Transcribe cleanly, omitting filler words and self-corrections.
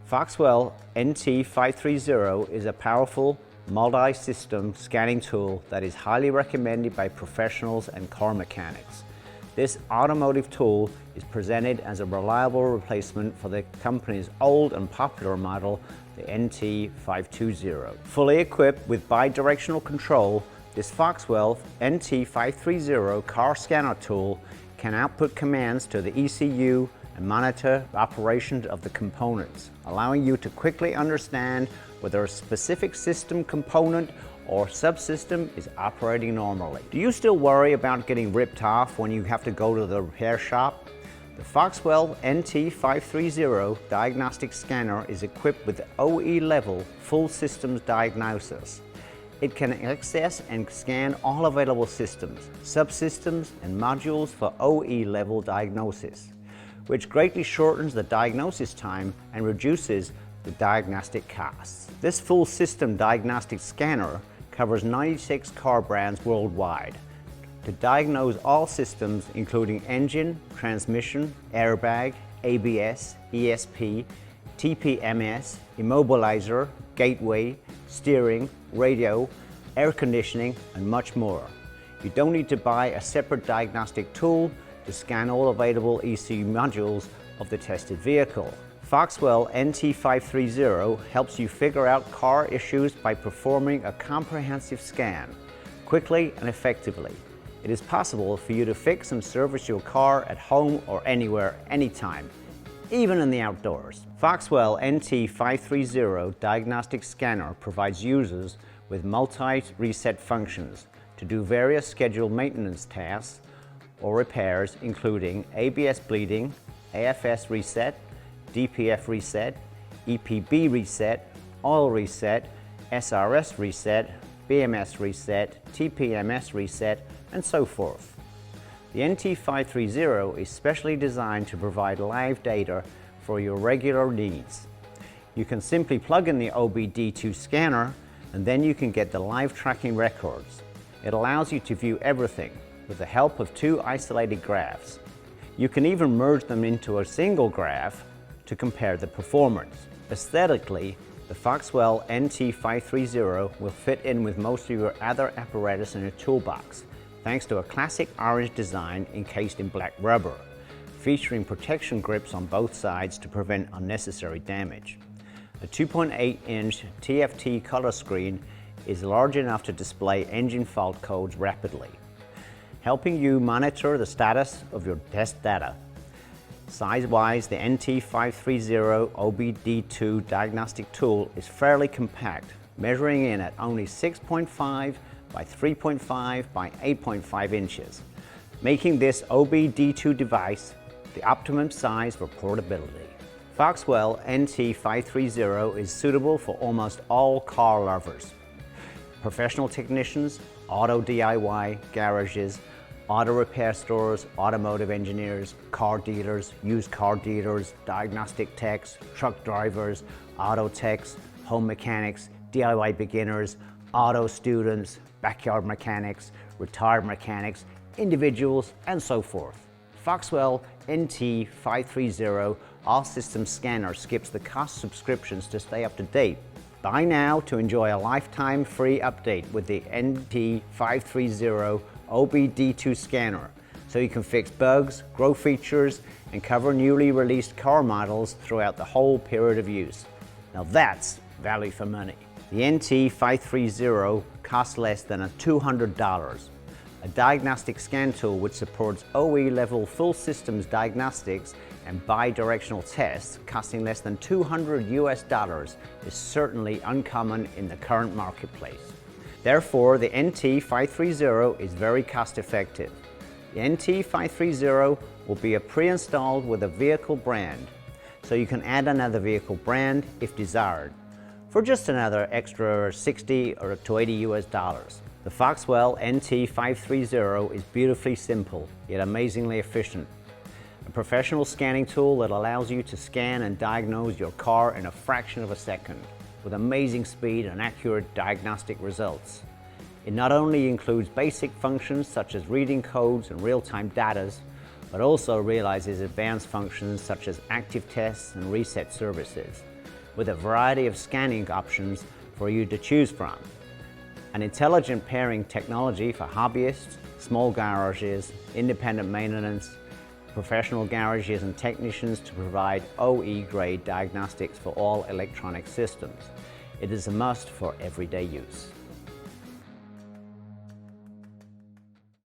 Foxwell NT530 is a powerful multi-system scanning tool that is highly recommended by professionals and car mechanics. This automotive tool is presented as a reliable replacement for the company's old and popular model, the NT520. Fully equipped with bi-directional control, this Foxwell NT530 car scanner tool can output commands to the ECU and monitor the operation of the components, allowing you to quickly understand whether a specific system component or subsystem is operating normally. Do you still worry about getting ripped off when you have to go to the repair shop? The Foxwell NT530 diagnostic scanner is equipped with OE-level full systems diagnosis. It can access and scan all available systems, subsystems, and modules for OE-level diagnosis, which greatly shortens the diagnosis time and reduces the diagnostic costs. This full system diagnostic scanner covers 96 car brands worldwide to diagnose all systems including engine, transmission, airbag, ABS, ESP, TPMS, immobilizer, gateway, steering, radio, air conditioning, and much more. You don't need to buy a separate diagnostic tool to scan all available ECU modules of the tested vehicle. Foxwell NT530 helps you figure out car issues by performing a comprehensive scan, quickly and effectively. It is possible for you to fix and service your car at home or anywhere, anytime, even in the outdoors. Foxwell NT530 diagnostic scanner provides users with multi-reset functions to do various scheduled maintenance tasks or repairs, including ABS bleeding, AFS reset, DPF reset, EPB reset, oil reset, SRS reset, BMS reset, TPMS reset, and so forth. The NT530 is specially designed to provide live data for your regular needs. You can simply plug in the OBD2 scanner and then you can get the live tracking records. It allows you to view everything with the help of two isolated graphs. You can even merge them into a single graph to compare the performance. Aesthetically, the Foxwell NT530 will fit in with most of your other apparatus in your toolbox, thanks to a classic orange design encased in black rubber, featuring protection grips on both sides to prevent unnecessary damage. A 2.8-inch TFT color screen is large enough to display engine fault codes rapidly, helping you monitor the status of your test data. Size-wise, the NT530 OBD2 diagnostic tool is fairly compact, measuring in at only 6.5 by 3.5 by 8.5 inches, making this OBD2 device the optimum size for portability. Foxwell NT530 is suitable for almost all car lovers. Professional technicians, auto DIY garages, auto repair stores, automotive engineers, car dealers, used car dealers, diagnostic techs, truck drivers, auto techs, home mechanics, DIY beginners, auto students, backyard mechanics, retired mechanics, individuals, and so forth. Foxwell NT530 all-system scanner skips the cost subscriptions to stay up to date. Buy now to enjoy a lifetime free update with the NT530 OBD2 scanner, so you can fix bugs, grow features, and cover newly released car models throughout the whole period of use. Now that's value for money. The NT530 costs less than $200. A diagnostic scan tool which supports OE-level full systems diagnostics and bi-directional tests costing less than $200 US is certainly uncommon in the current marketplace. Therefore, the NT530 is very cost-effective. The NT530 will be pre-installed with a vehicle brand, so you can add another vehicle brand if desired, for just another extra $60 or to $80 US. The Foxwell NT530 is beautifully simple, yet amazingly efficient. A professional scanning tool that allows you to scan and diagnose your car in a fraction of a second, with amazing speed and accurate diagnostic results. It not only includes basic functions such as reading codes and real-time data, but also realizes advanced functions such as active tests and reset services. with a variety of scanning options for you to choose from. An intelligent pairing technology for hobbyists, small garages, independent maintenance, professional garages and technicians to provide OE-grade diagnostics for all electronic systems. It is a must for everyday use.